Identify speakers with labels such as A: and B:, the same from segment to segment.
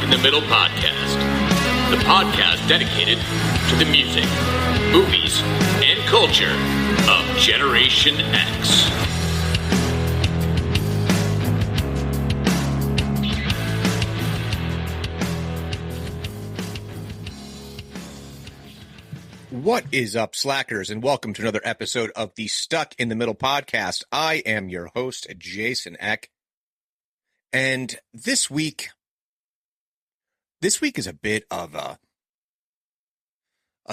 A: in the Middle podcast, the podcast dedicated to the music, movies, and culture of Generation X.
B: What is up, slackers, and welcome to another episode of the Stuck in the Middle podcast. I am your host, Jason Eck, and this week is a bit of a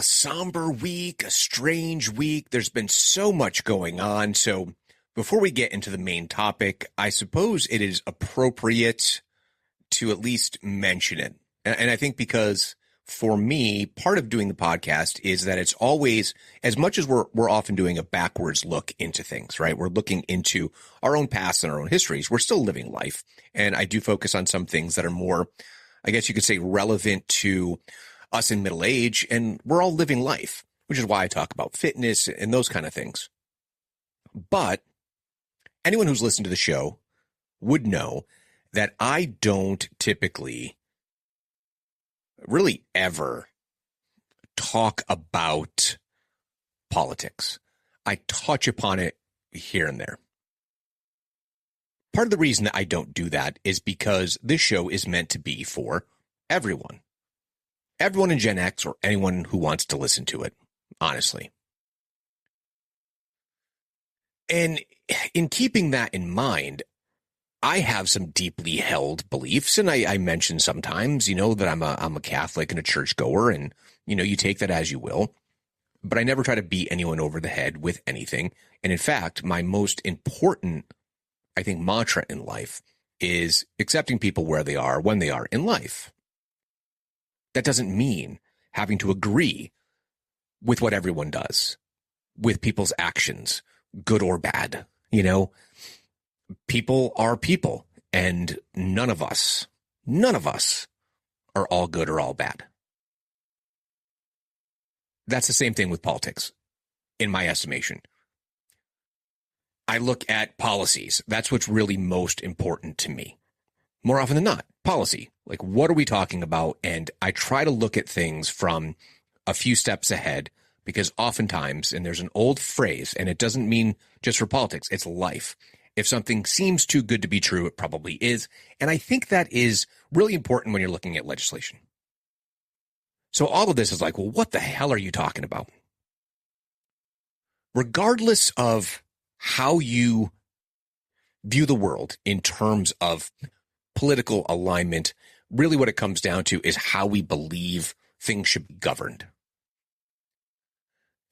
B: somber week, a strange week. There's been so much going on, so before we get into the main topic, I suppose it is appropriate to at least mention it, and I think because for me, part of doing the podcast is that it's always, as much as we're often doing a backwards look into things, right? We're looking into our own past and our own histories. We're still living life. And I do focus on some things that are more, I guess you could say, relevant to us in middle age. And we're all living life, which is why I talk about fitness and those kind of things. But anyone who's listened to the show would know that I don't typically really ever talk about politics. I touch upon it here and there. Part of the reason that I don't do that is because this show is meant to be for everyone. Everyone in Gen X or anyone who wants to listen to it, honestly. And in keeping that in mind, I have some deeply held beliefs, and I mention sometimes, that I'm a Catholic and a churchgoer, and, you take that as you will. But I never try to beat anyone over the head with anything. And in fact, my most important, I think, mantra in life is accepting people where they are, when they are in life. That doesn't mean having to agree with what everyone does, with people's actions, good or bad, People are people, and none of us are all good or all bad. That's the same thing with politics, in my estimation. I look at policies. That's what's really most important to me. More often than not, policy. Like, what are we talking about? And I try to look at things from a few steps ahead, because oftentimes, and there's an old phrase, and it doesn't mean just for politics, it's life. If something seems too good to be true, it probably is. And I think that is really important when you're looking at legislation. So all of this is like, well, what the hell are you talking about? Regardless of how you view the world in terms of political alignment, really what it comes down to is how we believe things should be governed.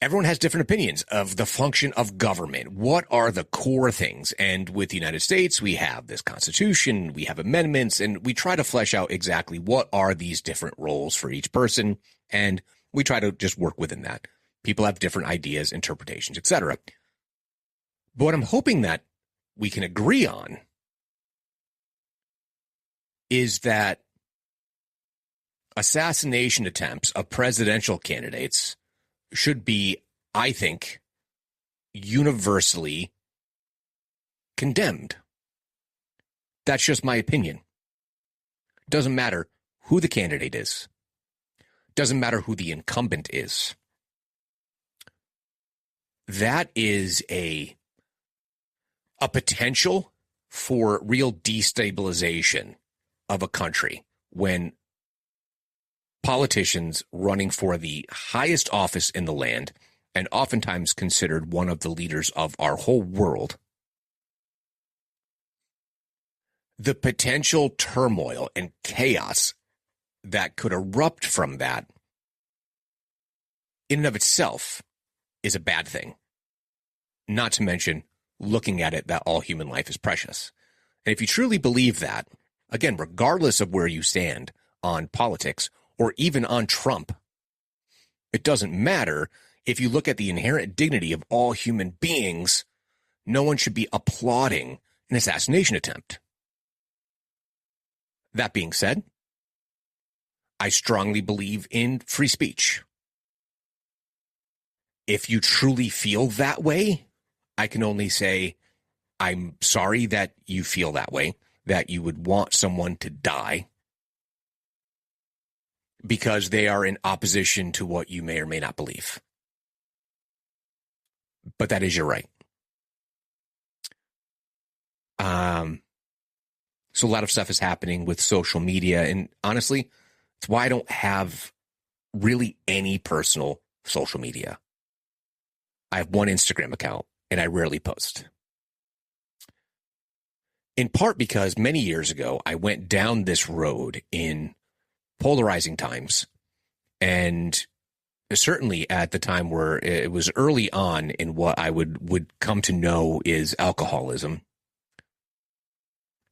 B: Everyone has different opinions of the function of government. What are the core things? And with the United States, we have this Constitution, we have amendments, and we try to flesh out exactly what are these different roles for each person. And we try to just work within that. People have different ideas, interpretations, etc. But what I'm hoping that we can agree on is that assassination attempts of presidential candidates should be, I think, universally condemned. That's just my opinion. Doesn't matter who the candidate is. Doesn't matter who the incumbent is. That is a potential for real destabilization of a country when politicians running for the highest office in the land, and oftentimes considered one of the leaders of our whole world, the potential turmoil and chaos that could erupt from that in and of itself is a bad thing. Not to mention looking at it that all human life is precious. And if you truly believe that, again, regardless of where you stand on politics, or even on Trump, it doesn't matter. If you look at the inherent dignity of all human beings, no one should be applauding an assassination attempt. That being said, I strongly believe in free speech. If you truly feel that way, I can only say, I'm sorry that you feel that way, that you would want someone to die. because they are in opposition to what you may or may not believe. But that is your right. So a lot of stuff is happening with social media. And honestly, it's why I don't have really any personal social media. I have one Instagram account and I rarely post. In part because many years ago, I went down this road in polarizing times. And certainly at the time where it was early on in what I would come to know is alcoholism.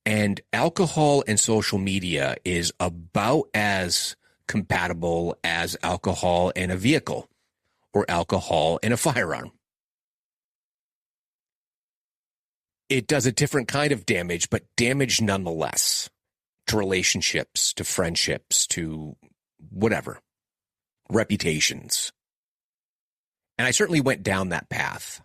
B: And alcohol and social media is about as compatible as alcohol and a vehicle or alcohol and a firearm. It does a different kind of damage, but damage nonetheless to relationships, to friendships, to whatever, reputations. And I certainly went down that path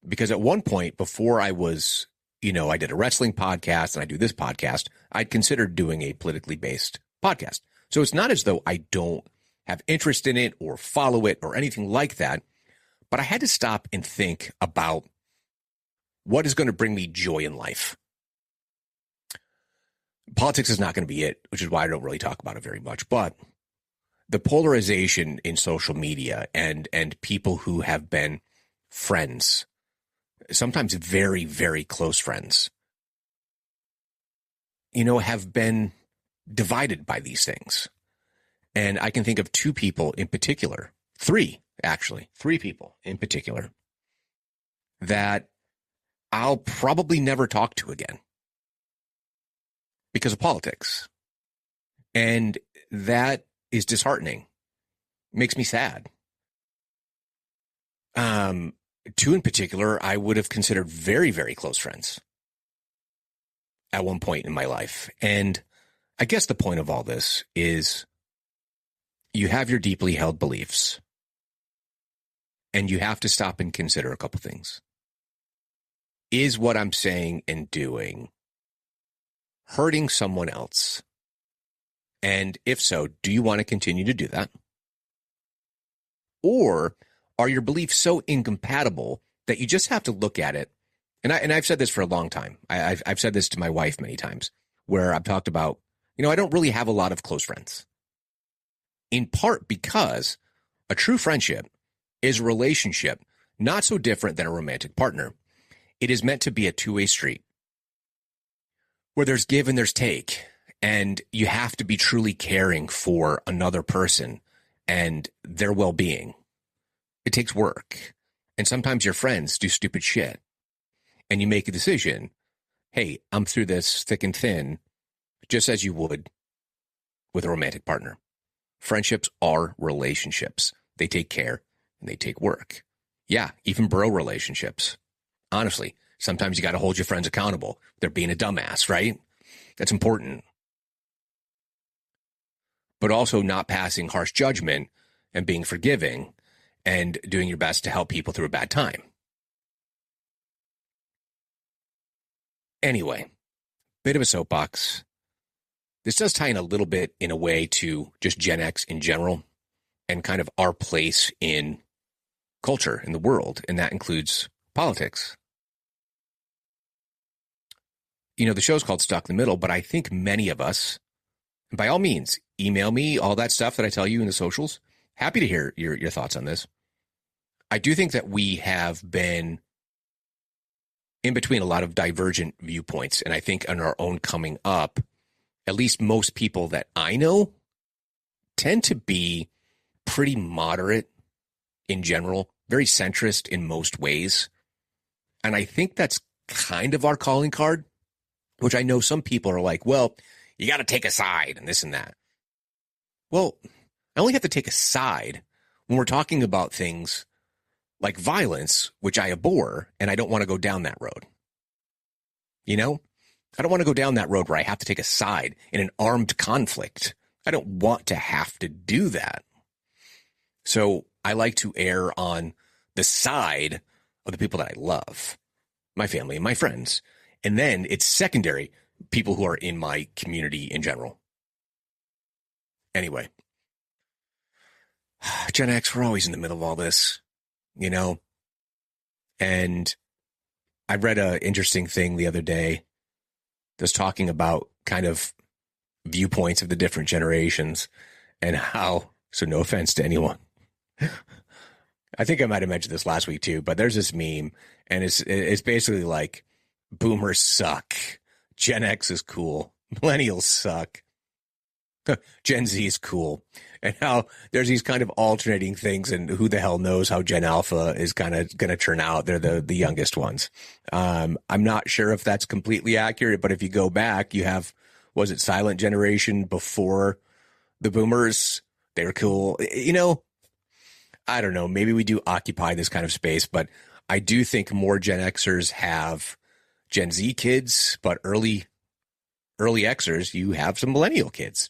B: because at one point before I was, I did a wrestling podcast and I do this podcast, I'd considered doing a politically based podcast. So it's not as though I don't have interest in it or follow it or anything like that, but I had to stop and think about what is going to bring me joy in life. Politics is not going to be it, which is why I don't really talk about it very much, but the polarization in social media and people who have been friends, sometimes very, very close friends, have been divided by these things. And I can think of three people in particular that I'll probably never talk to again because of politics. And that is disheartening. Makes me sad. Two in particular, I would have considered very, very close friends at one point in my life. And I guess the point of all this is you have your deeply held beliefs and you have to stop and consider a couple things. Is what I'm saying and doing hurting someone else? And if so, do you want to continue to do that? Or are your beliefs so incompatible that you just have to look at it? And I've said this for a long time. I've said this to my wife many times where I've talked about, I don't really have a lot of close friends. In part because a true friendship is a relationship not so different than a romantic partner. It is meant to be a two-way street where there's give and there's take. And you have to be truly caring for another person and their well-being. It takes work. And sometimes your friends do stupid shit. And you make a decision, hey, I'm through this thick and thin, just as you would with a romantic partner. Friendships are relationships. They take care and they take work. Yeah, even bro relationships. Honestly, sometimes you got to hold your friends accountable. They're being a dumbass, right? That's important. But also not passing harsh judgment and being forgiving and doing your best to help people through a bad time. Anyway, bit of a soapbox. This does tie in a little bit in a way to just Gen X in general and kind of our place in culture in the world, and that includes politics. The show's called Stuck in the Middle, but I think many of us, and by all means, email me all that stuff that I tell you in the socials. Happy to hear your thoughts on this. I do think that we have been in between a lot of divergent viewpoints, and I think on our own coming up, at least most people that I know tend to be pretty moderate in general, very centrist in most ways. And I think that's kind of our calling card, which I know some people are like, well, you got to take a side and this and that. Well, I only have to take a side when we're talking about things like violence, which I abhor, and I don't want to go down that road. I don't want to go down that road where I have to take a side in an armed conflict. I don't want to have to do that. So I like to err on the side of the people that I love, my family and my friends. And then it's secondary, people who are in my community in general. Anyway, Gen X, we're always in the middle of all this, and I read an interesting thing the other day that's talking about kind of viewpoints of the different generations and how, so no offense to anyone. I think I might have mentioned this last week too, but there's this meme and it's basically like boomers suck. Gen X is cool. Millennials suck. Gen Z is cool. And how there's these kind of alternating things, and who the hell knows how Gen Alpha is kind of going to turn out. They're the youngest ones. I'm not sure if that's completely accurate, but if you go back, you have, was it Silent Generation before the boomers? They were cool. I don't know. Maybe we do occupy this kind of space, but I do think more Gen Xers have Gen Z kids, but early Xers, you have some millennial kids.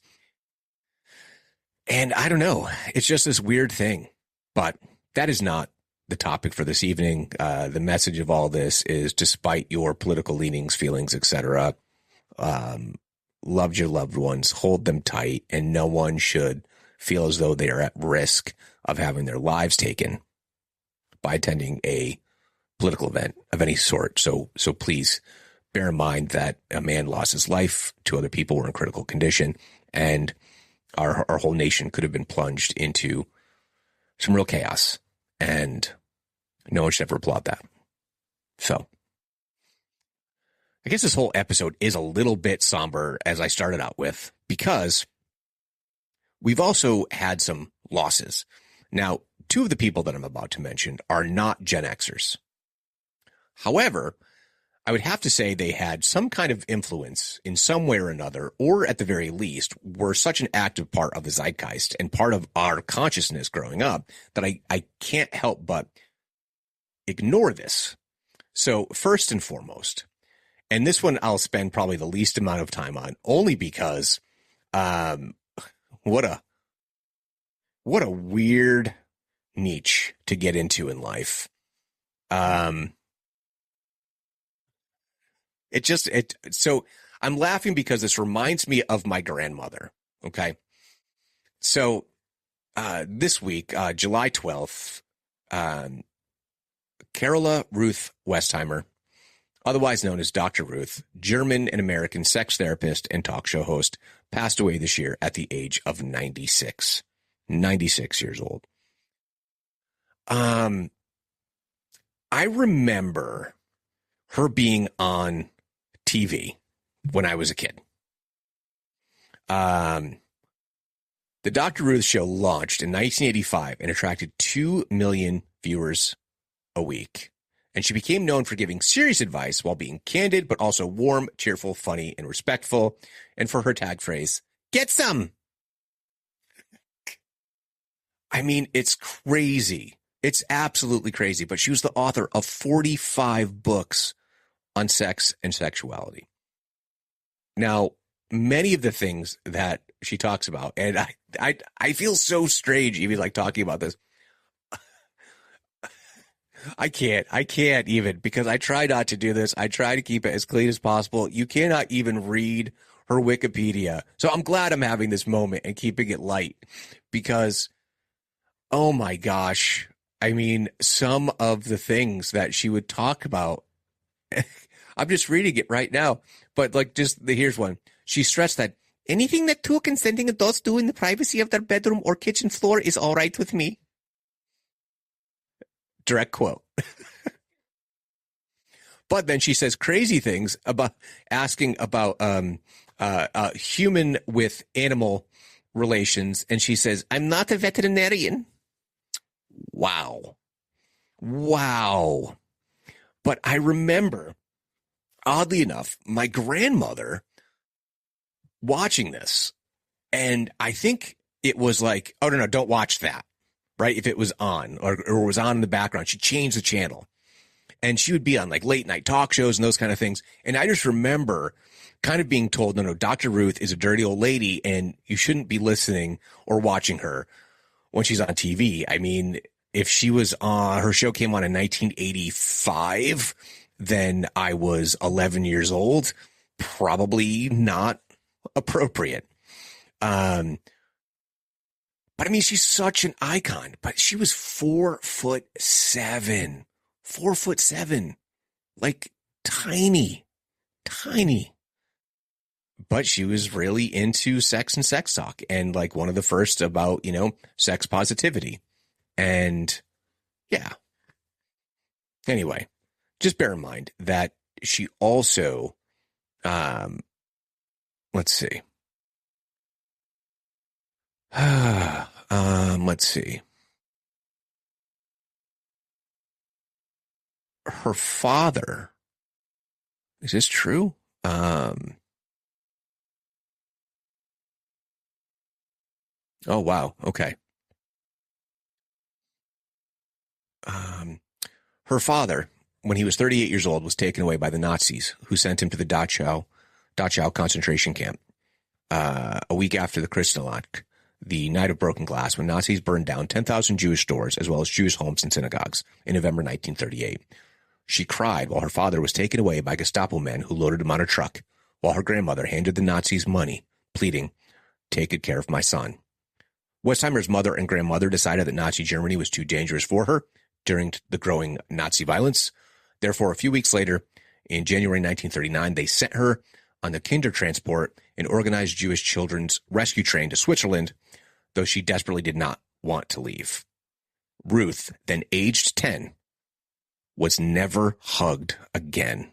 B: And I don't know. It's just this weird thing. But that is not the topic for this evening. The message of all this is, despite your political leanings, feelings, etc., love your loved ones, hold them tight, and no one should feel as though they are at risk of having their lives taken by attending a political event of any sort. So please bear in mind that a man lost his life, 2 other people were in critical condition, and our whole nation could have been plunged into some real chaos, and no one should ever applaud that. So I guess this whole episode is a little bit somber, as I started out with, because we've also had some losses. Now, 2 of the people that I'm about to mention are not Gen Xers. However, I would have to say they had some kind of influence in some way or another, or at the very least were such an active part of the zeitgeist and part of our consciousness growing up that I can't help but ignore this. So first and foremost, and this one I'll spend probably the least amount of time on, only because what a weird niche to get into in life. So I'm laughing because this reminds me of my grandmother. Okay. So, this week, July 12th, Carola Ruth Westheimer, otherwise known as Dr. Ruth, German and American sex therapist and talk show host, passed away this year at the age of 96 years old. I remember her being on TV when I was a kid. The Dr. Ruth show launched in 1985 and attracted 2 million viewers a week. And she became known for giving serious advice while being candid, but also warm, cheerful, funny, and respectful. And for her tag phrase, get some. I mean, it's crazy. It's absolutely crazy. But she was the author of 45 books on sex and sexuality. Now, many of the things that she talks about, and I feel so strange even like talking about this. I can't even, because I try not to do this. I try to keep it as clean as possible. You cannot even read her Wikipedia. So I'm glad I'm having this moment and keeping it light, because, oh my gosh. I mean, some of the things that she would talk about, I'm just reading it right now, but like here's one. She stressed that anything that 2 consenting adults do in the privacy of their bedroom or kitchen floor is all right with me. Direct quote. But then she says crazy things about asking about human with animal relations. And she says, I'm not a veterinarian. Wow. But I remember, oddly enough, my grandmother watching this. And I think it was like, oh, no, don't watch that. Right? If it was on or was on in the background, she'd change the channel, and she would be on like late night talk shows and those kind of things. And I just remember kind of being told, no, Dr. Ruth is a dirty old lady and you shouldn't be listening or watching her when she's on TV. I mean, if she was on, her show came on in 1985, then I was 11 years old, probably not appropriate. But But I mean, she's such an icon. But she was 4'7". 4'7". Like tiny. But she was really into sex and sex talk, and like one of the first about, sex positivity. And yeah. Anyway, just bear in mind that she also, let's see. Let's see. Her father, is this true? Oh, wow. Okay. Her father, when he was 38 years old, was taken away by the Nazis, who sent him to the Dachau concentration camp. A week after the Kristallnacht, the Night of Broken Glass, when Nazis burned down 10,000 Jewish stores as well as Jewish homes and synagogues in November 1938. She cried while her father was taken away by Gestapo men who loaded him on a truck, while her grandmother handed the Nazis money, pleading, "Take good care of my son." Westheimer's mother and grandmother decided that Nazi Germany was too dangerous for her during the growing Nazi violence. Therefore, a few weeks later, in January 1939, they sent her on the Kindertransport, an organized Jewish children's rescue train to Switzerland, though she desperately did not want to leave. Ruth, then aged 10, was never hugged again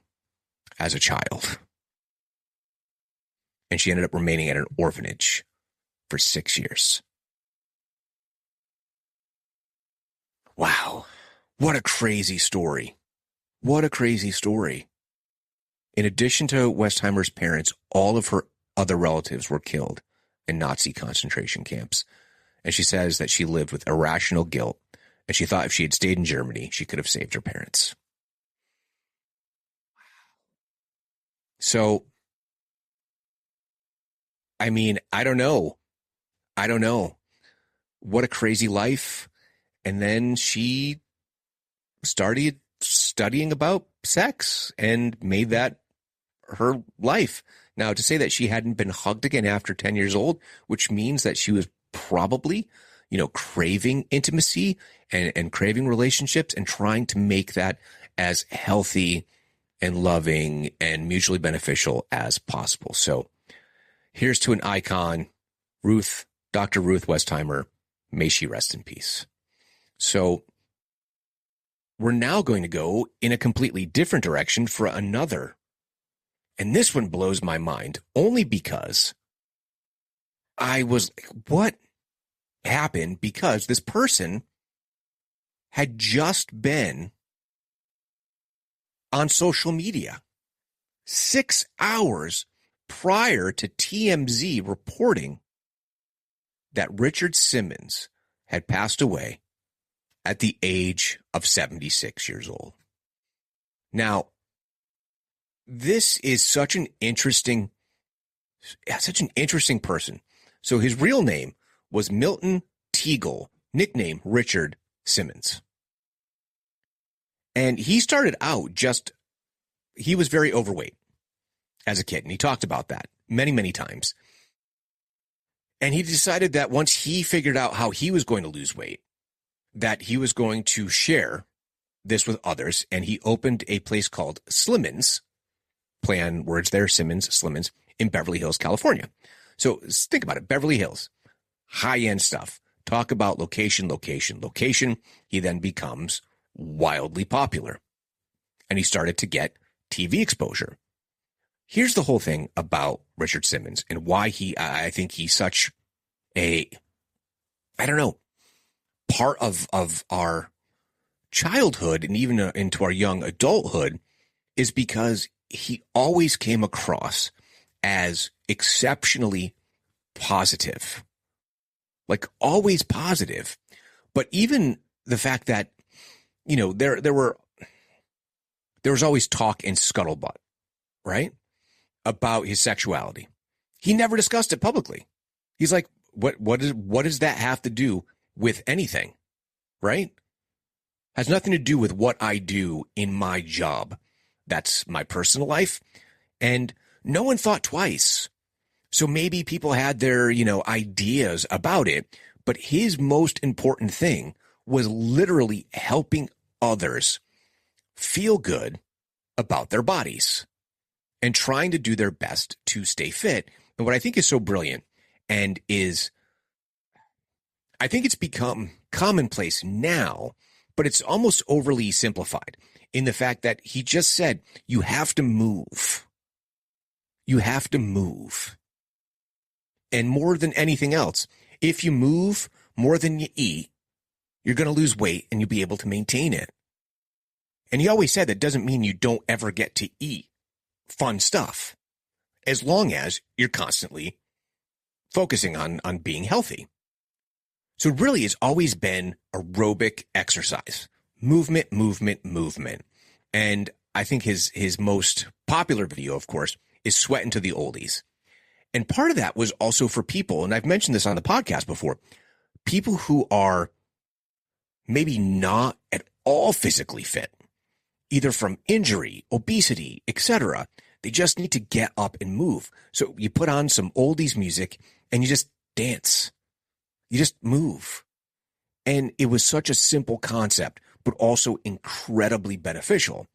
B: as a child. And she ended up remaining at an orphanage for 6 years. Wow. What a crazy story. What a crazy story. In addition to Westheimer's parents, all of her other relatives were killed in Nazi concentration camps. And she says that she lived with irrational guilt, and she thought if she had stayed in Germany, she could have saved her parents. So, I mean, I don't know. What a crazy life. And then she started studying about sex and made that her life. Now, to say that she hadn't been hugged again after 10 years old, which means that she was probably, craving intimacy and craving relationships and trying to make that as healthy and loving and mutually beneficial as possible. So here's to an icon, Dr. Ruth Westheimer. May she rest in peace. So we're now going to go in a completely different direction for another. And this one blows my mind only because I was like, what happened? Because this person had just been on social media 6 hours prior to TMZ reporting that Richard Simmons had passed away at the age of 76 years old. Now, this is such an interesting person. So his real name was Milton Teagle, nickname Richard Simmons. And he started out he was very overweight as a kid. And he talked about that many, many times. And he decided that once he figured out how he was going to lose weight, that he was going to share this with others. And he opened a place called Slimmins, play on words there, Simmons, Slimmins, in Beverly Hills, California. So think about it, Beverly Hills, high-end stuff. Talk about location. He then becomes wildly popular. And he started to get TV exposure. Here's the whole thing about Richard Simmons and why I think he's such part of our childhood and even into our young adulthood is because he always came across as exceptionally positive, like always positive. But even the fact that, there was always talk and scuttlebutt, right? About his sexuality. He never discussed it publicly. He's like, what does that have to do with anything? Right? Has nothing to do with what I do in my job. That's my personal life. And no one thought twice. So maybe people had their, ideas about it, But his most important thing was literally helping others feel good about their bodies and trying to do their best to stay fit. And what I think is so brilliant and I think it's become commonplace now, but it's almost overly simplified in the fact that he just said, you have to move. You have to move. And more than anything else, if you move more than you eat, you're going to lose weight and you'll be able to maintain it. And he always said that doesn't mean you don't ever get to eat fun stuff, as long as you're constantly focusing on being healthy. So it really has always been aerobic exercise, movement. And I think his most popular video, of course, is Sweatin' to the Oldies. And part of that was also for people, and I've mentioned this on the podcast before, people who are maybe not at all physically fit, either from injury, obesity, etc. They just need to get up and move. So you put on some oldies music and you just dance. You just move. And it was such a simple concept, but also incredibly beneficial.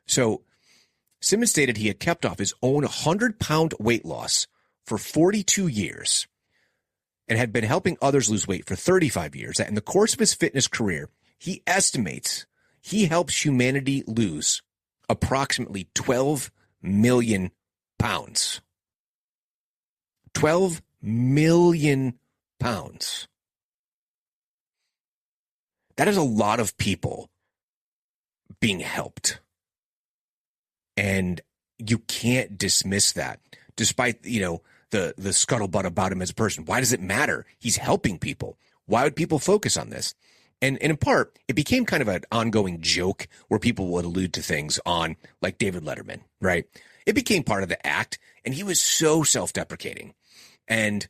B: So Simmons stated he had kept off his own 100-pound weight loss for 42 years and had been helping others lose weight for 35 years. That in the course of his fitness career, he estimates he helps humanity lose approximately 12 million pounds. 12 million pounds. That is a lot of people being helped. And you can't dismiss that, despite, the scuttlebutt about him as a person. Why does it matter? He's helping people. Why would people focus on this? And in part, it became kind of an ongoing joke where people would allude to things on, like David Letterman, right? It became part of the act, and he was so self-deprecating. And,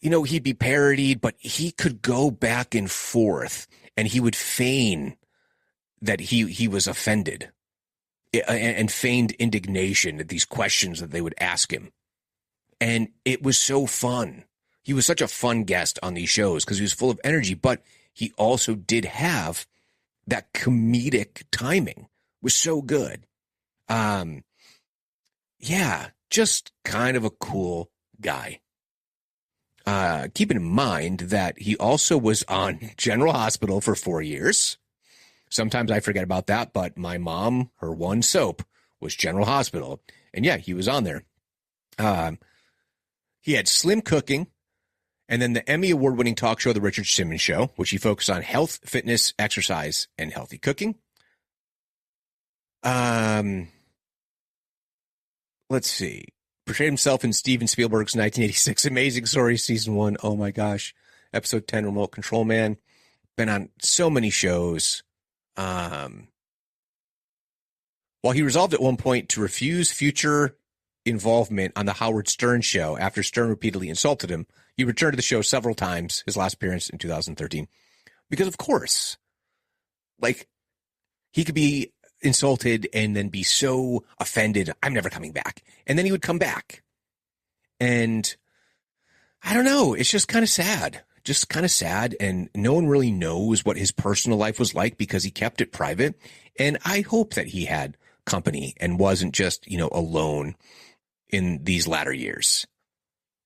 B: he'd be parodied, but he could go back and forth, and he would feign that he was offended and feigned indignation at these questions that they would ask him. And it was so fun. He was such a fun guest on these shows because he was full of energy, but he also did have that comedic timing. It was so good. Just kind of a cool guy. Keeping in mind that he also was on General Hospital for 4 years. Sometimes I forget about that, but my mom, her one soap was General Hospital. And yeah, he was on there. He had Slim Cooking, and then the Emmy award-winning talk show, The Richard Simmons Show, which he focused on health, fitness, exercise, and healthy cooking. Let's see. Portrayed himself in Steven Spielberg's 1986 Amazing Stories Season 1. Oh my gosh. Episode 10, Remote Control Man. Been on so many shows. While he resolved at one point to refuse future involvement on the Howard Stern show after Stern repeatedly insulted him, he returned to the show several times, his last appearance in 2013. Because, of course, he could be insulted and then be so offended, I'm never coming back. And then he would come back. And I don't know, it's just kind of sad. And no one really knows what his personal life was like because he kept it private. And I hope that he had company and wasn't just, alone in these latter years.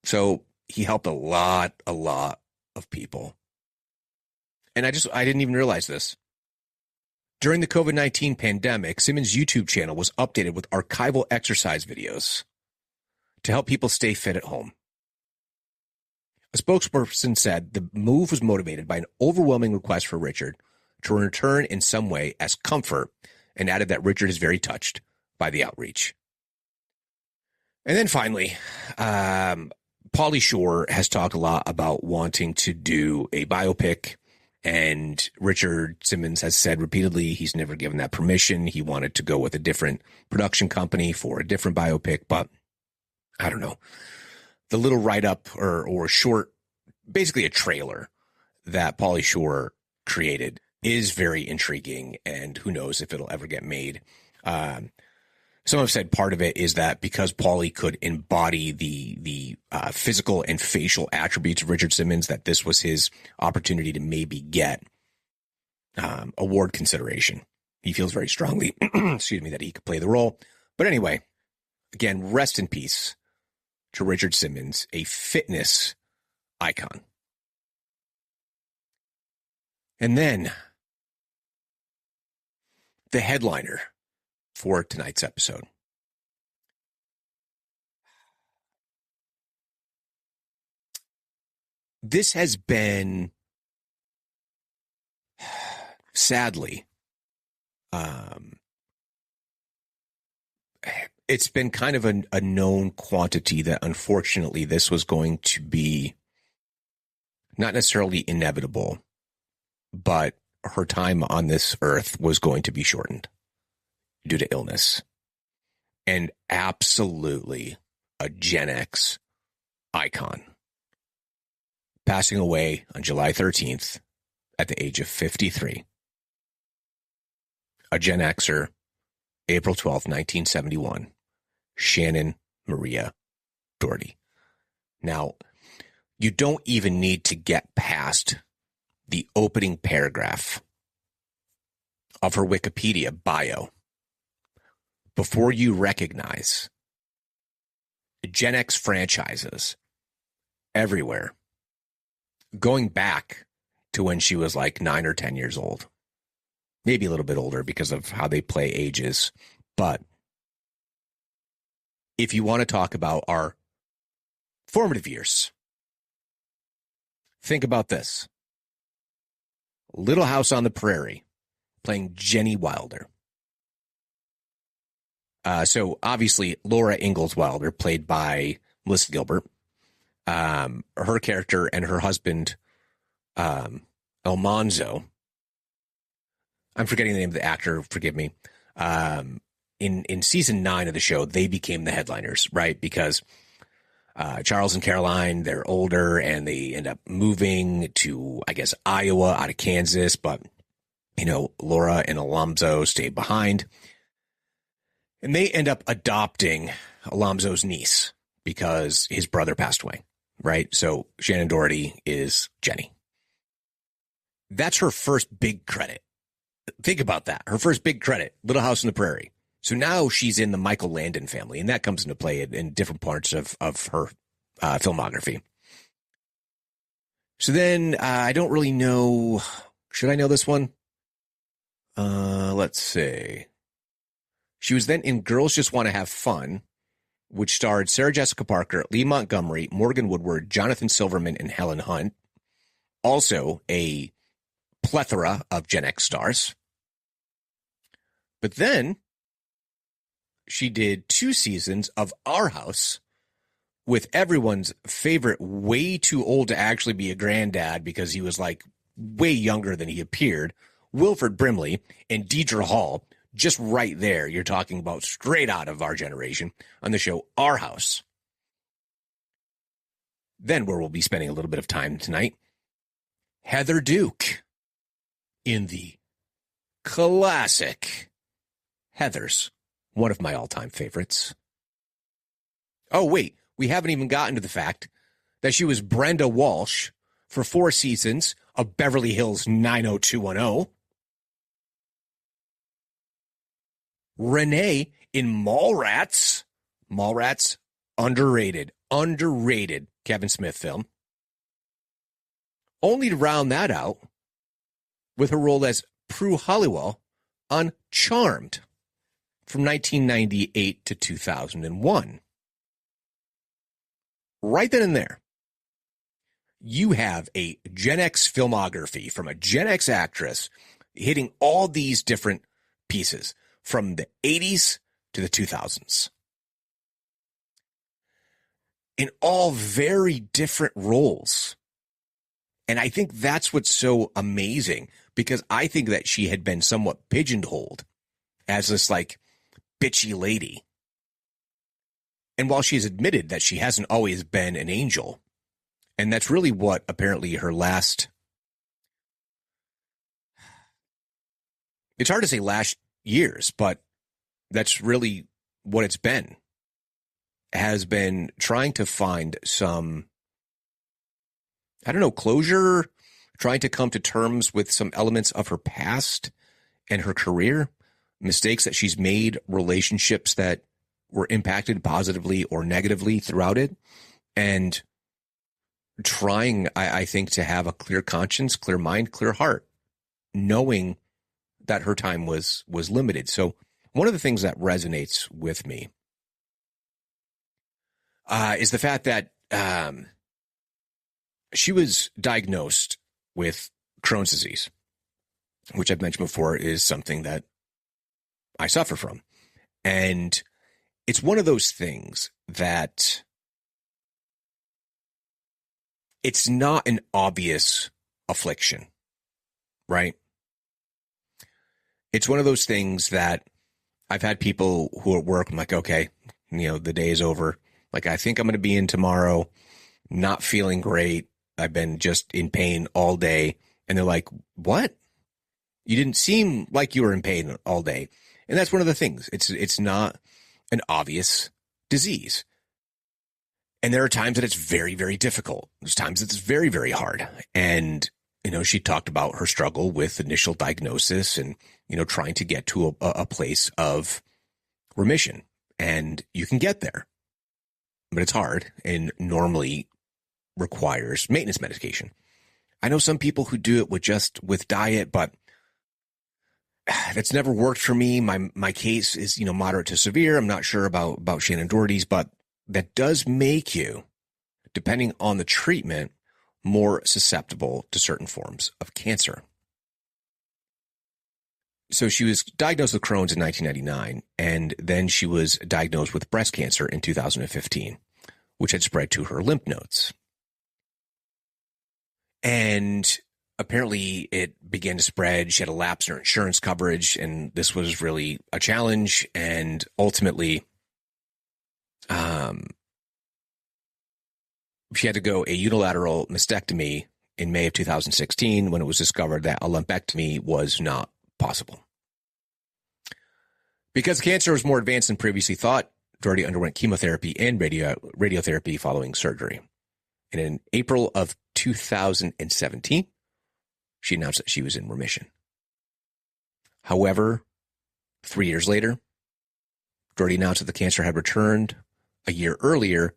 B: So he helped a lot of people. And I didn't even realize this. During the COVID-19 pandemic, Simmons' YouTube channel was updated with archival exercise videos to help people stay fit at home. A spokesperson said the move was motivated by an overwhelming request for Richard to return in some way as comfort, and added that Richard is very touched by the outreach. And then finally, Pauly Shore has talked a lot about wanting to do a biopic, and Richard Simmons has said repeatedly he's never given that permission. He wanted to go with a different production company for a different biopic, but I don't know. The little write-up or short, basically a trailer that Pauly Shore created is very intriguing, and who knows if it'll ever get made. Some have said part of it is that because Paulie could embody the physical and facial attributes of Richard Simmons, that this was his opportunity to maybe get award consideration. He feels very strongly, excuse me, that he could play the role. But anyway, again, rest in peace to Richard Simmons, a fitness icon. And then the headliner for tonight's episode. This has been, sadly, it's been kind of a known quantity that unfortunately this was going to be not necessarily inevitable, but her time on this earth was going to be shortened due to illness. And absolutely a Gen X icon. Passing away on July 13th at the age of 53. A Gen Xer, April 12th, 1971. Shannen Maria Doherty. Now, you don't even need to get past the opening paragraph of her Wikipedia bio before you recognize Gen X franchises everywhere, going back to when she was like 9 or 10 years old, maybe a little bit older because of how they play ages. But if you want to talk about our formative years, think about this. Little House on the Prairie, playing Jenny Wilder. So obviously Laura Ingalls Wilder, played by Melissa Gilbert. Her character and her husband, Almanzo. I'm forgetting the name of the actor. Forgive me. In season 9 of the show, they became the headliners, right? Because Charles and Caroline, they're older and they end up moving to, I guess, Iowa out of Kansas. But, Laura and Alonzo stay behind. And they end up adopting Alonzo's niece because his brother passed away, right? So Shannen Doherty is Jenny. That's her first big credit. Think about that. Her first big credit, Little House on the Prairie. So now she's in the Michael Landon family, and that comes into play in different parts of her filmography. So then I don't really know. Should I know this one? Let's see. She was then in Girls Just Want to Have Fun, which starred Sarah Jessica Parker, Lee Montgomery, Morgan Woodward, Jonathan Silverman, and Helen Hunt. Also a plethora of Gen X stars. But then she did 2 seasons of Our House with everyone's favorite, way too old to actually be a granddad because he was like way younger than he appeared, Wilford Brimley and Deidre Hall. Just right there, you're talking about straight out of our generation on the show Our House. Then, where we'll be spending a little bit of time tonight, Heather Duke in the classic Heathers, one of my all-time favorites. Oh, wait, we haven't even gotten to the fact that she was Brenda Walsh for 4 seasons of Beverly Hills 90210. Renee in Mallrats. Mallrats, underrated Kevin Smith film. Only to round that out with her role as Prue Halliwell on Charmed from 1998 to 2001. Right then and there, you have a Gen X filmography from a Gen X actress hitting all these different pieces from the 80s to the 2000s. In all very different roles. And I think that's what's so amazing, because I think that she had been somewhat pigeonholed as this like bitchy lady. And while she's admitted that she hasn't always been an angel, and that's really what apparently her last, it's hard to say last years, but that's really what it's been has been trying to find some, I don't know, closure, trying to come to terms with some elements of her past and her career, mistakes that she's made, relationships that were impacted positively or negatively throughout it, and trying, I think, to have a clear conscience, clear mind, clear heart, knowing that her time was limited. So one of the things that resonates with me is the fact that she was diagnosed with Crohn's disease, which I've mentioned before is something that I suffer from. And it's one of those things that it's not an obvious affliction, right? It's one of those things that I've had people who at work, I'm like, okay, the day is over. Like, I think I'm going to be in tomorrow, not feeling great. I've been just in pain all day. And they're like, what? You didn't seem like you were in pain all day. And that's one of the things. It's not an obvious disease. And there are times that it's very, very difficult. There's times that it's very, very hard. And, she talked about her struggle with initial diagnosis and, trying to get to a place of remission. And you can get there, but it's hard and normally requires maintenance medication. I know some people who do it with diet, but that's never worked for me. My case is, moderate to severe. I'm not sure about Shannen Doherty's, but that does make you, depending on the treatment, more susceptible to certain forms of cancer. So she was diagnosed with Crohn's in 1999, and then she was diagnosed with breast cancer in 2015, which had spread to her lymph nodes. And apparently it began to spread. She had a lapse in her insurance coverage, and this was really a challenge. And ultimately, she had to go a unilateral mastectomy in May of 2016 when it was discovered that a lumpectomy was not possible. Because cancer was more advanced than previously thought, Doherty underwent chemotherapy and radiotherapy following surgery. And in April of 2017, she announced that she was in remission. However, 3 years later, Doherty announced that the cancer had returned a year earlier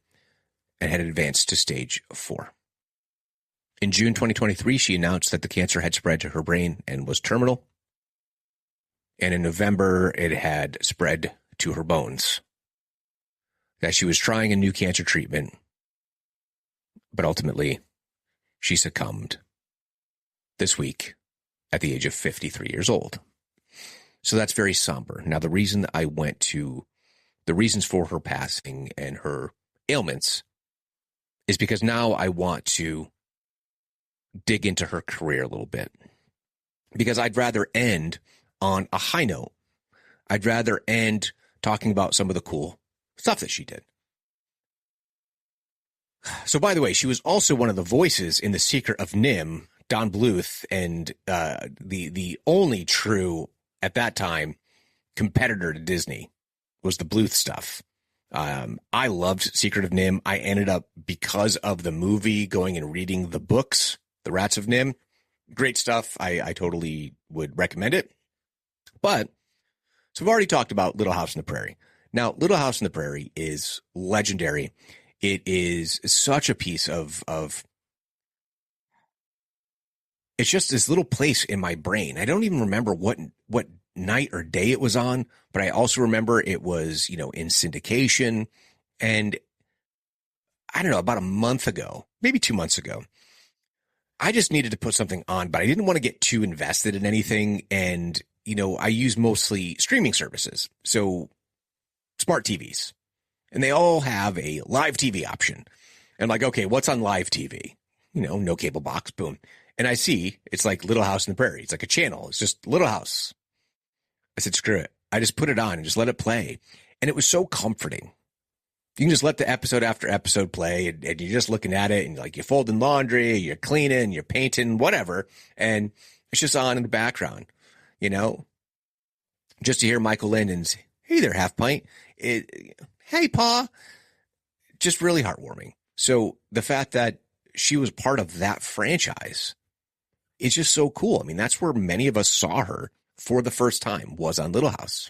B: and had advanced to stage 4. In June 2023, she announced that the cancer had spread to her brain and was terminal. And in November, it had spread to her bones. That she was trying a new cancer treatment, but ultimately, she succumbed this week at the age of 53 years old. So that's very somber. Now, the reason I went to the reasons for her passing and her ailments is because now I want to dig into her career a little bit. Because I'd rather end on a high note. I'd rather end talking about some of the cool stuff that she did. So, by the way, she was also one of the voices in The Secret of NIMH, Don Bluth, and the only true, at that time, competitor to Disney was the Bluth stuff. I loved Secret of NIMH. I ended up, because of the movie, going and reading the books, The Rats of NIMH. Great stuff. I totally would recommend it. But, so we've already talked about Little House on the Prairie. Now, Little House on the Prairie is legendary. It is such a piece of it's just this little place in my brain. I don't even remember what night or day it was on, but I also remember it was, in syndication. And I don't know, about a month ago, maybe 2 months ago, I just needed to put something on, but I didn't want to get too invested in anything. And, I use mostly streaming services. So smart TVs. And they all have a live TV option. And I'm like, okay, what's on live TV? No cable box, boom. And I see it's like Little House on the Prairie. It's like a channel. It's just Little House. I said, screw it. I just put it on and just let it play. And it was so comforting. You can just let the episode after episode play and you're just looking at it and you're folding laundry, you're cleaning, you're painting, whatever. And it's just on in the background, just to hear Michael Landon's Hey there, half pint. Hey, Pa. Just really heartwarming. So the fact that she was part of that franchise is just so cool. I mean, that's where many of us saw her for the first time, was on Little House.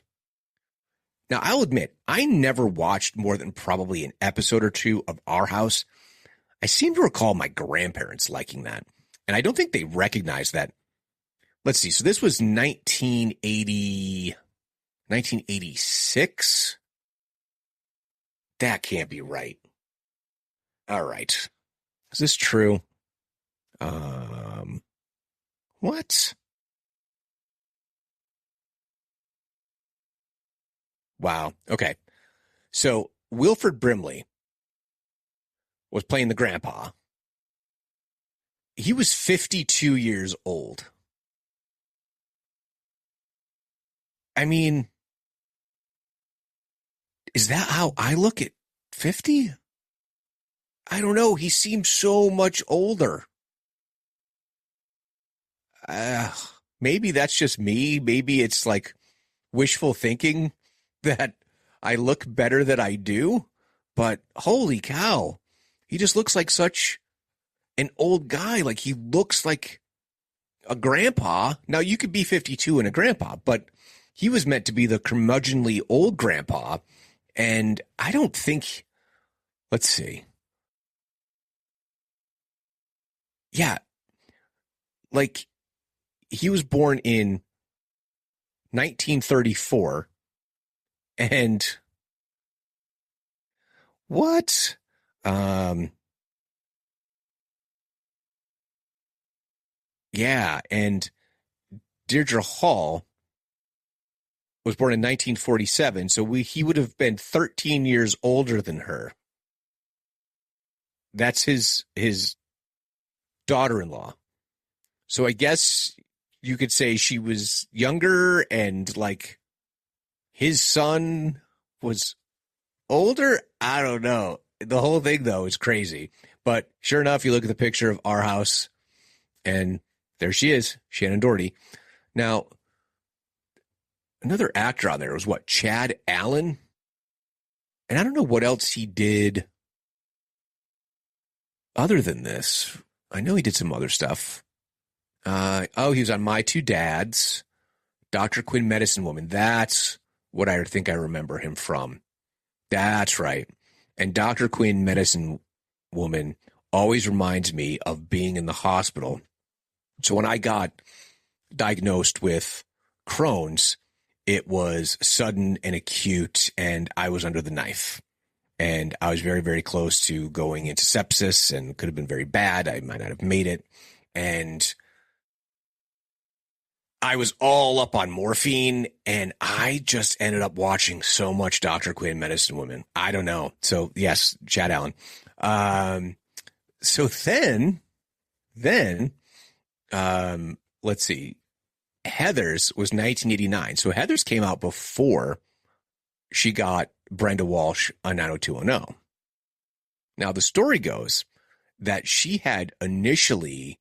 B: Now, I'll admit, I never watched more than probably an episode or two of Our House. I seem to recall my grandparents liking that. And I don't think they recognized that. Let's see. So this was 1986. That can't be right. All right. Is this true? What? Wow. Okay. So Wilford Brimley was playing the grandpa. He was 52 years old. I mean, is that how I look at 50? I don't know. He seems so much older. Maybe that's just me. Maybe it's like wishful thinking that I look better than I do. But holy cow, he just looks like such an old guy. Like he looks like a grandpa. Now you could be 52 and a grandpa, but he was meant to be the curmudgeonly old grandpa. And I don't think, let's see. Yeah. Like he was born in 1934 and what? Yeah. And Deirdre Hall was born in 1947. So he would have been 13 years older than her. That's his daughter-in-law. So I guess you could say she was younger and like his son was older. I don't know. The whole thing though is crazy, but sure enough, you look at the picture of Our House and there she is, Shannen Doherty. Now, another actor on there was what? Chad Allen. And I don't know what else he did other than this. I know he did some other stuff. He was on My Two Dads, Dr. Quinn, Medicine Woman. That's what I think I remember him from. That's right. And Dr. Quinn, Medicine Woman always reminds me of being in the hospital. So when I got diagnosed with Crohn's, it was sudden and acute, and I was under the knife. And I was very, very close to going into sepsis and could have been very bad. I might not have made it. And I was all up on morphine, and I just ended up watching so much Dr. Quinn, Medicine Woman. I don't know. So, yes, Chad Allen. So then, let's see. Heathers was 1989. So Heathers came out before she got Brenda Walsh on 90210. Now, the story goes that she had initially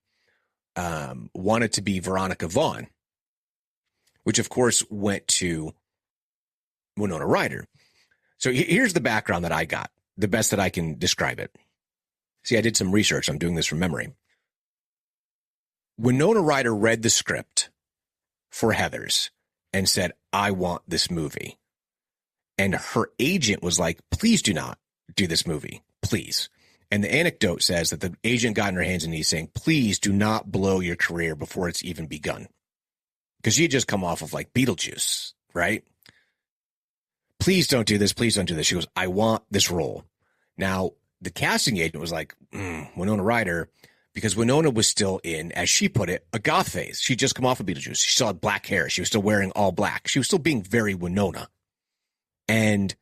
B: wanted to be Veronica Vaughn, which, of course, went to Winona Ryder. So here's the background that I got, the best that I can describe it. See, I did some research. I'm doing this from memory. Winona Ryder read the script for Heathers and said, I want this movie. And her agent was like, please do not do this movie, please. And the anecdote says that the agent got in her hands and knees saying, please do not blow your career before it's even begun. Because she had just come off of like Beetlejuice, right? Please don't do this. Please don't do this. She goes, I want this role. Now, the casting agent was like, Winona Ryder, because Winona was still in, as she put it, a goth phase. She'd just come off of Beetlejuice. She still had black hair. She was still wearing all black. She was still being very Winona. And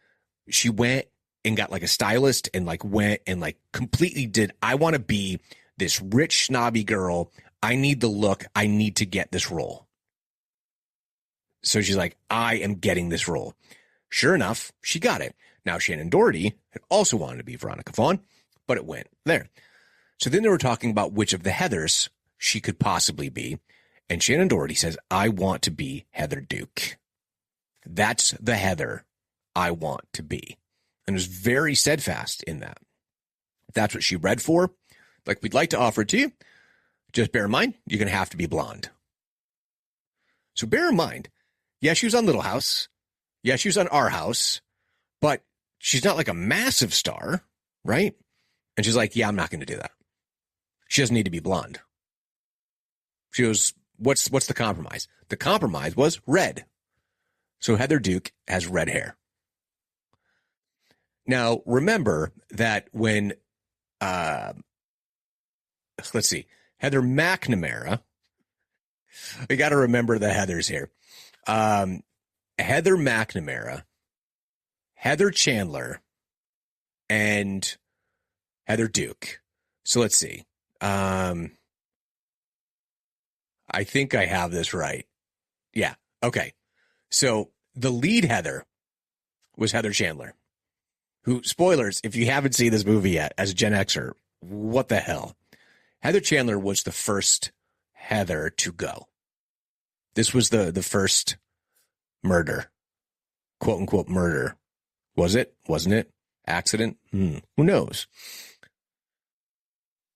B: she went and got like a stylist and like went and like completely did, I want to be this rich, snobby girl. I need the look. I need to get this role. So she's like, I am getting this role. Sure enough, she got it. Now, Shannen Doherty had also wanted to be Veronica Vaughn, but it went there. So then they were talking about which of the Heathers she could possibly be. And Shannen Doherty says, I want to be Heather Duke. That's the Heather I want to be. And was very steadfast in that. If that's what she read for, like, we'd like to offer it to you. Just bear in mind, you're going to have to be blonde. So bear in mind, yeah, she was on Little House. Yeah, she was on Our House. But she's not like a massive star, right? And she's like, yeah, I'm not going to do that. She doesn't need to be blonde. She goes, what's the compromise? The compromise was red. So Heather Duke has red hair. Now, remember that when, let's see, Heather McNamara, we got to remember the Heathers here. Heather McNamara, Heather Chandler, and Heather Duke. So let's see. I think I have this right. Yeah. Okay. So the lead Heather was Heather Chandler, who, spoilers, if you haven't seen this movie yet, as a Gen Xer, what the hell? Heather Chandler was the first Heather to go. This was the first murder, quote unquote murder. Was it? Wasn't it? Accident? Who knows?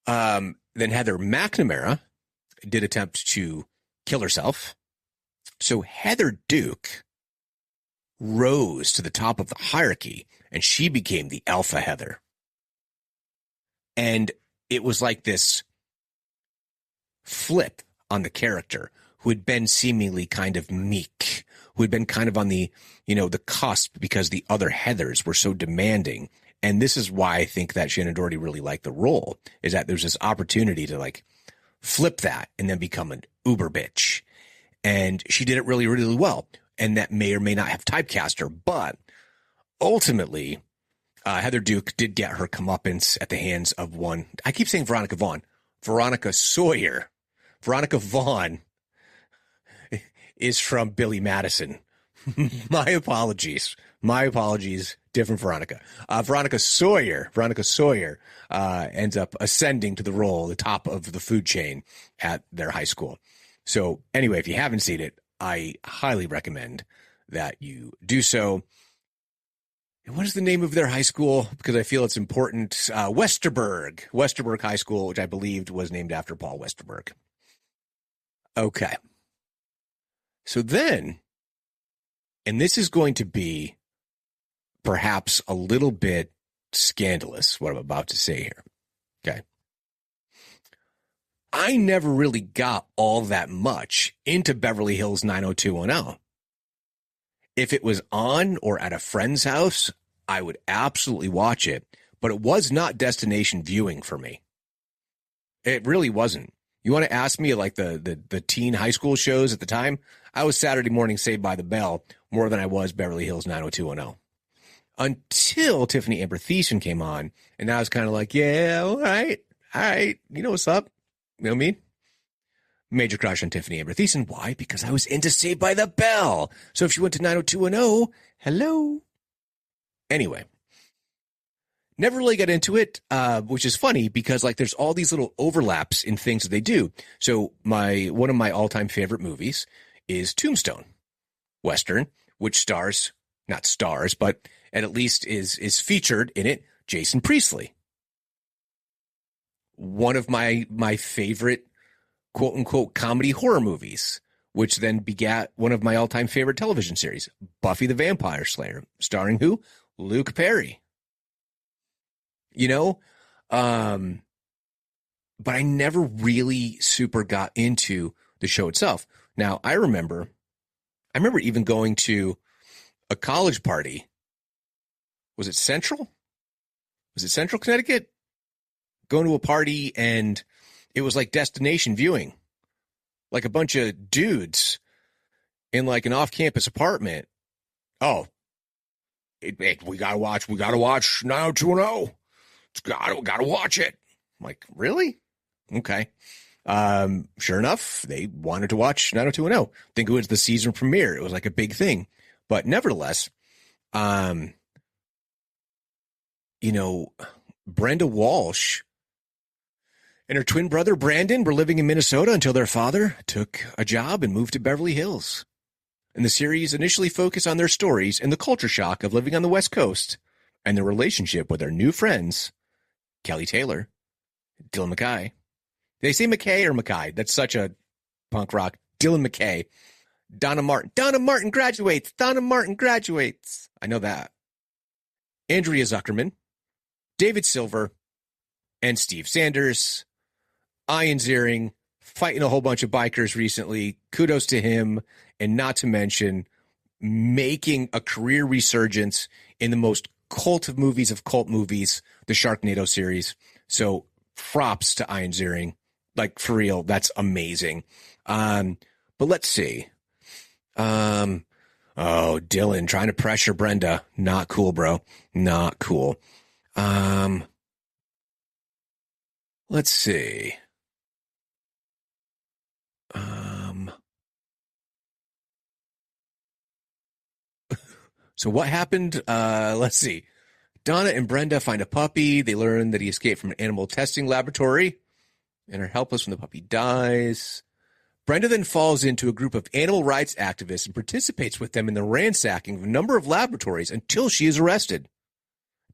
B: Then Heather McNamara did attempt to kill herself. So Heather Duke rose to the top of the hierarchy, and she became the alpha Heather. And it was like this flip on the character who had been seemingly kind of meek, who had been kind of on the, the cusp because the other Heathers were so demanding. And this is why I think that Shannen Doherty really liked the role, is that there's this opportunity to like flip that and then become an uber bitch. And she did it really, really well. And that may or may not have typecast her, but ultimately, Heather Duke did get her comeuppance at the hands of one. I keep saying Veronica Vaughn. Veronica Sawyer. Veronica Vaughn is from Billy Madison. My apologies. Different Veronica. Veronica Sawyer ends up ascending to the role, the top of the food chain at their high school. So anyway, if you haven't seen it, I highly recommend that you do so. And what is the name of their high school? Because I feel it's important. Westerberg High School, which I believed was named after Paul Westerberg. Okay. So then, and this is going to be perhaps a little bit scandalous, what I'm about to say here. Okay. I never really got all that much into Beverly Hills 90210. If it was on or at a friend's house, I would absolutely watch it, but it was not destination viewing for me. It really wasn't. You want to ask me like the teen high school shows at the time? I was Saturday morning Saved by the Bell more than I was Beverly Hills 90210. Until Tiffany Amber Thiessen came on, and I was kind of like, yeah, all right, you know what's up? You know what I mean? Major crush on Tiffany Amber Thiessen. Why? Because I was into Saved by the Bell. So if she went to 90210, hello. Anyway, never really got into it, which is funny because like there's all these little overlaps in things that they do. So one of my all-time favorite movies is Tombstone Western, which not stars, but at least is featured in it, Jason Priestley. One of my favorite quote unquote comedy horror movies, which then begat one of my all-time favorite television series, Buffy the Vampire Slayer, starring who? Luke Perry. But I never really super got into the show itself. Now, I remember even going to a college party. Was it Central Connecticut? Going to a party and it was like destination viewing, like a bunch of dudes in like an off-campus apartment. Oh, we gotta watch 90210. Gotta watch it. I'm like, really? Okay. Sure enough, they wanted to watch 90210. I think it was the season premiere. It was like a big thing, but nevertheless, Brenda Walsh and her twin brother, Brandon, were living in Minnesota until their father took a job and moved to Beverly Hills. And the series initially focused on their stories and the culture shock of living on the West Coast and their relationship with their new friends, Kelly Taylor, Dylan McKay. They say McKay or McKay. That's such a punk rock. Dylan McKay. Donna Martin. Donna Martin graduates. Donna Martin graduates. I know that. Andrea Zuckerman, David Silver, and Steve Sanders. Ian Ziering fighting a whole bunch of bikers recently. Kudos to him. And not to mention making a career resurgence in the most cult of cult movies, the Sharknado series. So props to Ian Ziering. Like, for real, that's amazing. But let's see. Oh, Dylan trying to pressure Brenda. Not cool, bro. Not cool. Let's see. So what happened? Let's see. Donna and Brenda find a puppy. They learn that he escaped from an animal testing laboratory and are helpless when the puppy dies. Brenda then falls into a group of animal rights activists and participates with them in the ransacking of a number of laboratories until she is arrested.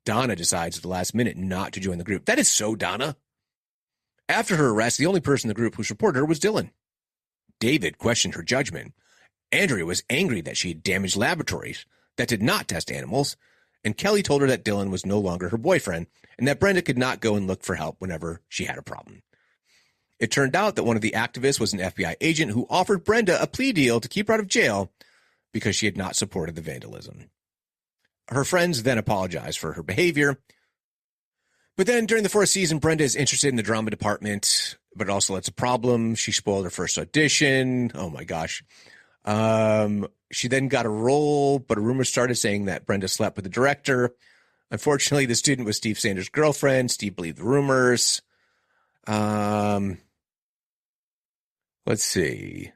B: Donna decides at the last minute not to join the group. That is so Donna. After her arrest, the only person in the group who supported her was Dylan. David questioned her judgment. Andrea was angry that she had damaged laboratories that did not test animals, and Kelly told her that Dylan was no longer her boyfriend and that Brenda could not go and look for help whenever she had a problem. It turned out that one of the activists was an FBI agent who offered Brenda a plea deal to keep her out of jail because she had not supported the vandalism. Her friends then apologized for her behavior. But then during the fourth season, Brenda is interested in the drama department, but also that's a problem. She spoiled her first audition. Oh my gosh. She then got a role, but a rumor started saying that Brenda slept with the director. Unfortunately, the student was Steve Sanders' girlfriend. Steve believed the rumors. Let's see.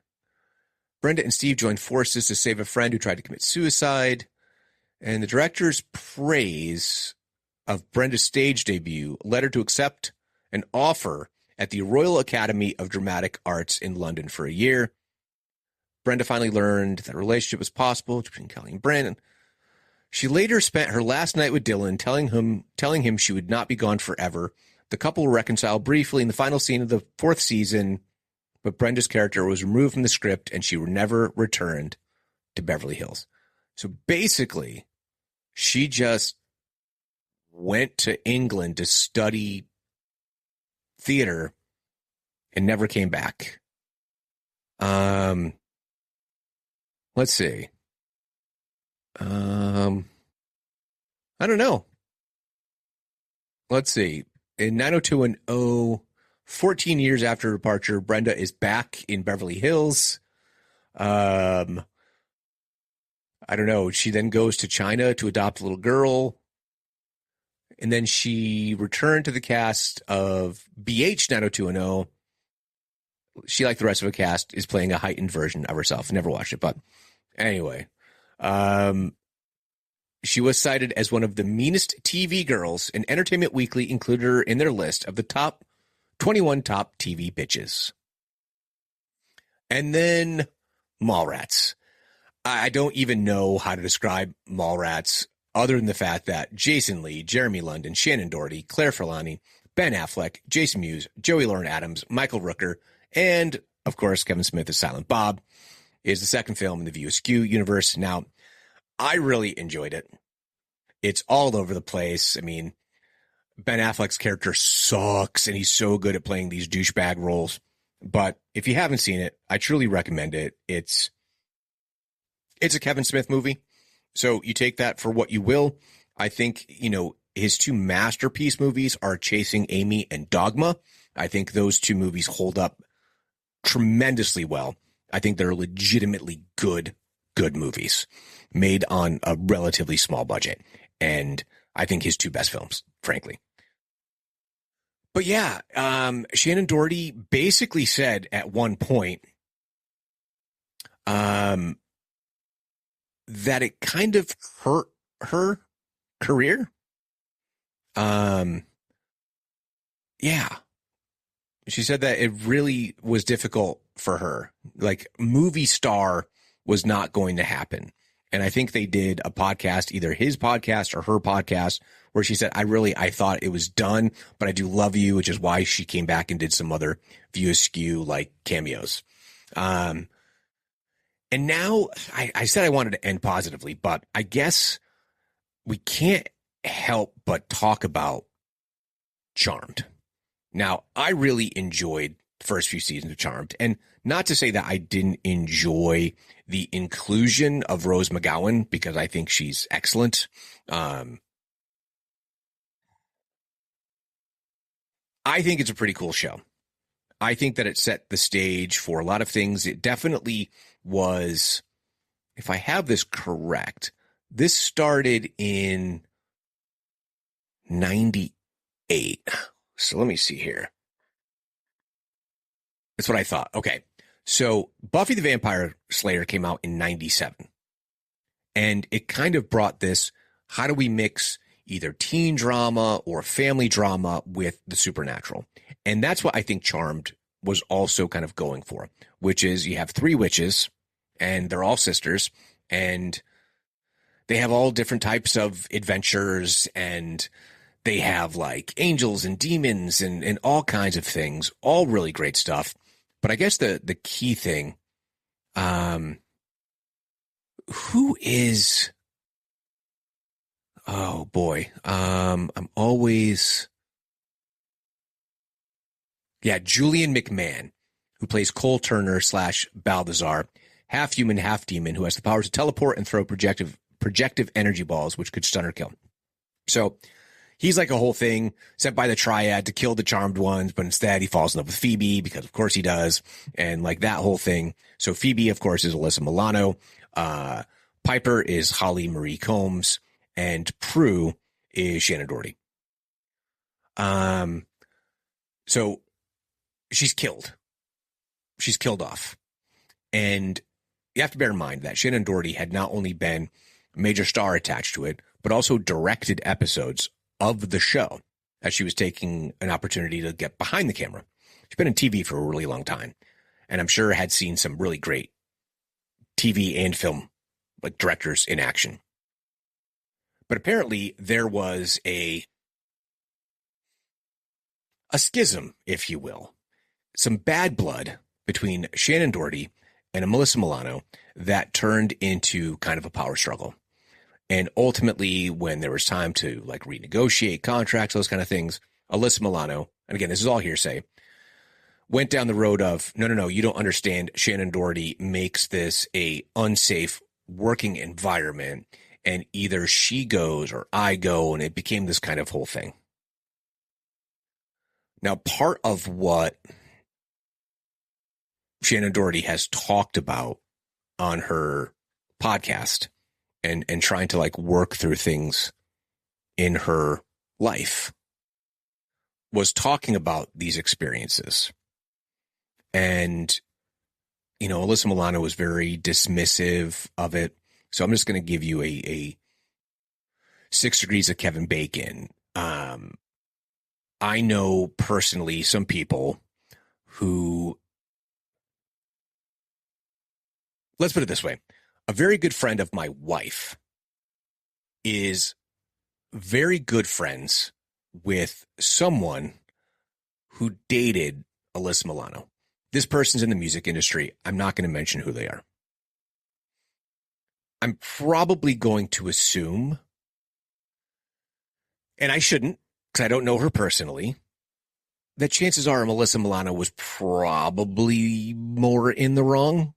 B: Brenda and Steve joined forces to save a friend who tried to commit suicide. And the director's praise of Brenda's stage debut led her to accept an offer at the Royal Academy of Dramatic Arts in London for a year. Brenda finally learned that a relationship was possible between Kelly and Brandon. She later spent her last night with Dylan, telling him she would not be gone forever. The couple reconciled briefly in the final scene of the fourth season, but Brenda's character was removed from the script and she never returned to Beverly Hills. So basically, she just went to England to study theater and never came back. Let's see. I don't know. Let's see. In 90210, 14 years after her departure, Brenda is back in Beverly Hills. I don't know. She then goes to China to adopt a little girl. And then she returned to the cast of BH 90210. She, like the rest of the cast, is playing a heightened version of herself. Never watched it, but anyway. She was cited as one of the meanest TV girls, and Entertainment Weekly included her in their list of the top 21 top TV bitches. And then Mallrats. I don't even know how to describe Mallrats other than the fact that Jason Lee, Jeremy London, Shannen Doherty, Claire Forlani, Ben Affleck, Jason Mewes, Joey Lauren Adams, Michael Rooker, and, of course, Kevin Smith as Silent Bob is the second film in the View Askew universe. Now, I really enjoyed it. It's all over the place. I mean, Ben Affleck's character sucks, and he's so good at playing these douchebag roles. But if you haven't seen it, I truly recommend it. It's a Kevin Smith movie, so you take that for what you will. I think, his two masterpiece movies are Chasing Amy and Dogma. I think those two movies hold up tremendously well. I think they're legitimately good movies made on a relatively small budget. And I think his two best films, frankly. But yeah, Shannen Doherty basically said at one point that it kind of hurt her career. Yeah. She said that it really was difficult for her. Like, movie star was not going to happen. And I think they did a podcast, either his podcast or her podcast, where she said, I thought it was done, but I do love you, which is why she came back and did some other View Askew like cameos. And now I said I wanted to end positively, but I guess we can't help but talk about Charmed. Now, I really enjoyed the first few seasons of Charmed, and not to say that I didn't enjoy the inclusion of Rose McGowan, because I think she's excellent. I think it's a pretty cool show. I think that it set the stage for a lot of things. It definitely was, if I have this correct, this started in 98. So let me see here. That's what I thought. Okay. So Buffy the Vampire Slayer came out in 97. And it kind of brought this, how do we mix either teen drama or family drama with the supernatural? And that's what I think Charmed was also kind of going for, which is you have 3 witches and they're all sisters and they have all different types of adventures, and they have like angels and demons and all kinds of things, all really great stuff. But I guess the key thing, who is, oh boy, I'm always, Julian McMahon, who plays Cole Turner / Balthazar, half human, half demon, who has the power to teleport and throw projective energy balls, which could stun or kill. So he's like a whole thing sent by the Triad to kill the Charmed ones, but instead he falls in love with Phoebe, because of course he does, and like that whole thing. So Phoebe, of course, is Alyssa Milano. Piper is Holly Marie Combs, and Prue is Shannen Doherty. So she's killed. She's killed off. And you have to bear in mind that Shannen Doherty had not only been a major star attached to it, but also directed episodes of the show, as she was taking an opportunity to get behind the camera. She's been in TV for a really long time, and I'm sure had seen some really great TV and film like directors in action. But apparently there was a schism, if you will, some bad blood between Shannen Doherty and Melissa Milano that turned into kind of a power struggle. And ultimately, when there was time to like renegotiate contracts, those kind of things, Alyssa Milano, and again, this is all hearsay, went down the road of, no, you don't understand. Shannen Doherty makes this a unsafe working environment, and either she goes or I go, and it became this kind of whole thing. Now, part of what Shannen Doherty has talked about on her podcast and trying to like work through things in her life was talking about these experiences. And, Alyssa Milano was very dismissive of it. So I'm just going to give you a 6 degrees of Kevin Bacon. I know personally some people who, let's put it this way. A very good friend of my wife is very good friends with someone who dated Alyssa Milano. This person's in the music industry. I'm not going to mention who they are. I'm probably going to assume, and I shouldn't because I don't know her personally, that chances are Melissa Milano was probably more in the wrong,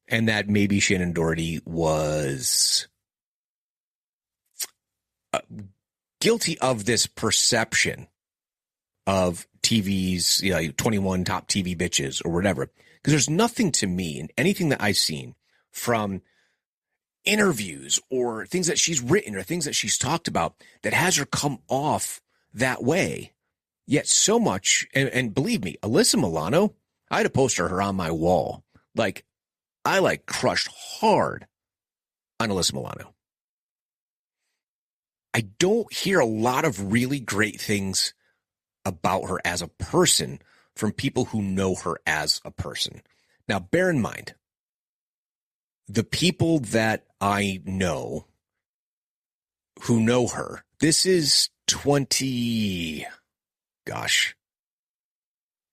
B: and that maybe Shannen Doherty was guilty of this perception of TV's, 21 top TV bitches or whatever. Because there's nothing to me in anything that I've seen from interviews or things that she's written or things that she's talked about that has her come off that way. Yet so much, and believe me, Alyssa Milano, I had a poster of her on my wall. Like, I crushed hard on Alyssa Milano. I don't hear a lot of really great things about her as a person from people who know her as a person. Now, bear in mind, the people that I know who know her, this is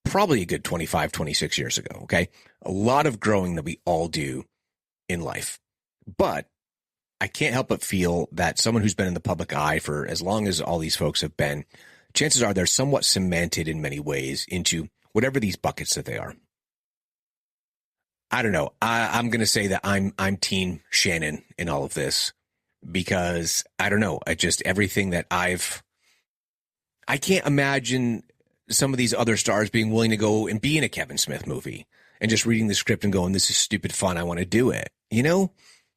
B: probably a good 25, 26 years ago, okay? A lot of growing that we all do in life. But I can't help but feel that someone who's been in the public eye for as long as all these folks have been, chances are they're somewhat cemented in many ways into whatever these buckets that they are. I don't know. I'm going to say that I'm team Shannen in all of this because I don't know. Everything that I can't imagine some of these other stars being willing to go and be in a Kevin Smith movie and just reading the script and going, this is stupid fun. I want to do it,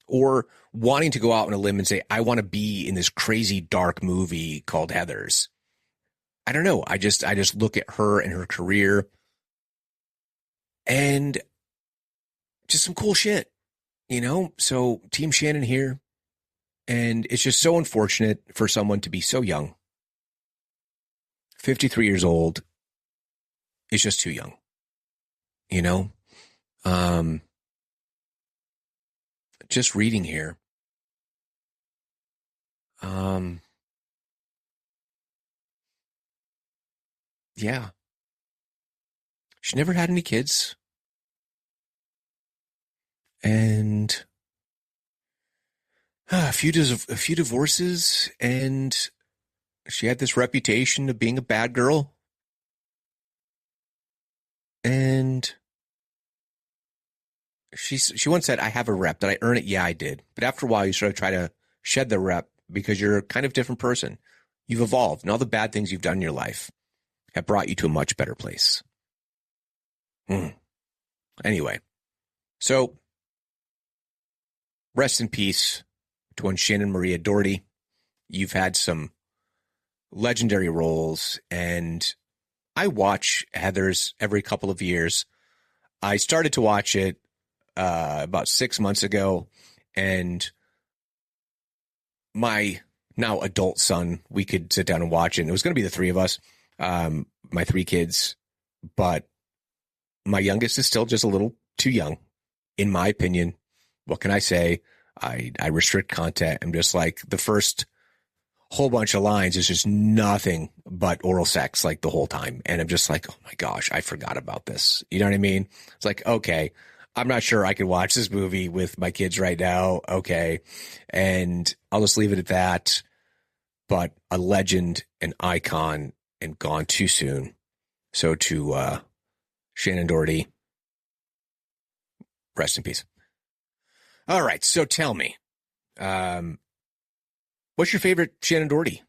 B: or wanting to go out on a limb and say, I want to be in this crazy dark movie called Heathers. I don't know. I just look at her and her career and just some cool shit, So Team Shannen here. And it's just so unfortunate for someone to be so young. 53 years old is just too young, just reading here. Yeah. She never had any kids. And a few divorces, and she had this reputation of being a bad girl. And she once said, I have a rep. Did I earn it? Yeah, I did. But after a while, you sort of try to shed the rep because you're a kind of different person. You've evolved, and all the bad things you've done in your life have brought you to a much better place. Anyway, so rest in peace to one Shannen Maria Doherty. You've had some legendary roles, and I watch Heathers every couple of years. I started to watch it about 6 months ago, and my now adult son, we could sit down and watch it. And it was going to be the three of us, my three kids, but my youngest is still just a little too young, in my opinion. What can I say? I restrict content. I'm just like, the first whole bunch of lines is just nothing but oral sex, like the whole time. And I'm just like, oh my gosh, I forgot about this. You know what I mean? It's like, okay, I'm not sure I could watch this movie with my kids right now. Okay. And I'll just leave it at that. But a legend, an icon, and gone too soon. So to Shannen Doherty, rest in peace. All right. So tell me, what's your favorite Shannen Doherty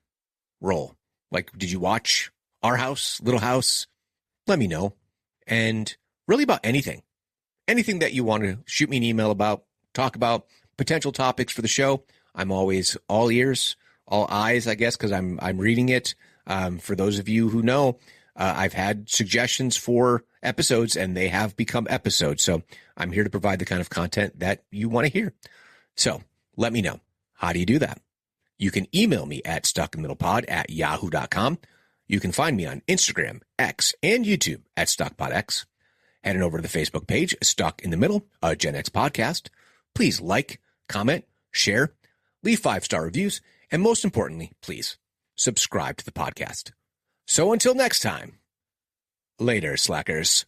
B: role? Like, did you watch Our House, Little House? Let me know. And really about anything that you want to shoot me an email about, talk about, potential topics for the show. I'm always all ears, all eyes, I guess, because I'm reading it. For those of you who know, I've had suggestions for episodes, and they have become episodes. So I'm here to provide the kind of content that you want to hear. So let me know. How do you do that? You can email me at stuckInTheMiddlePod@yahoo.com. You can find me on Instagram, X, and YouTube at StuckPodX. Heading over to the Facebook page, Stuck in the Middle, a Gen X podcast. Please like, comment, share, leave 5-star reviews, and most importantly, please subscribe to the podcast. So until next time, later, slackers.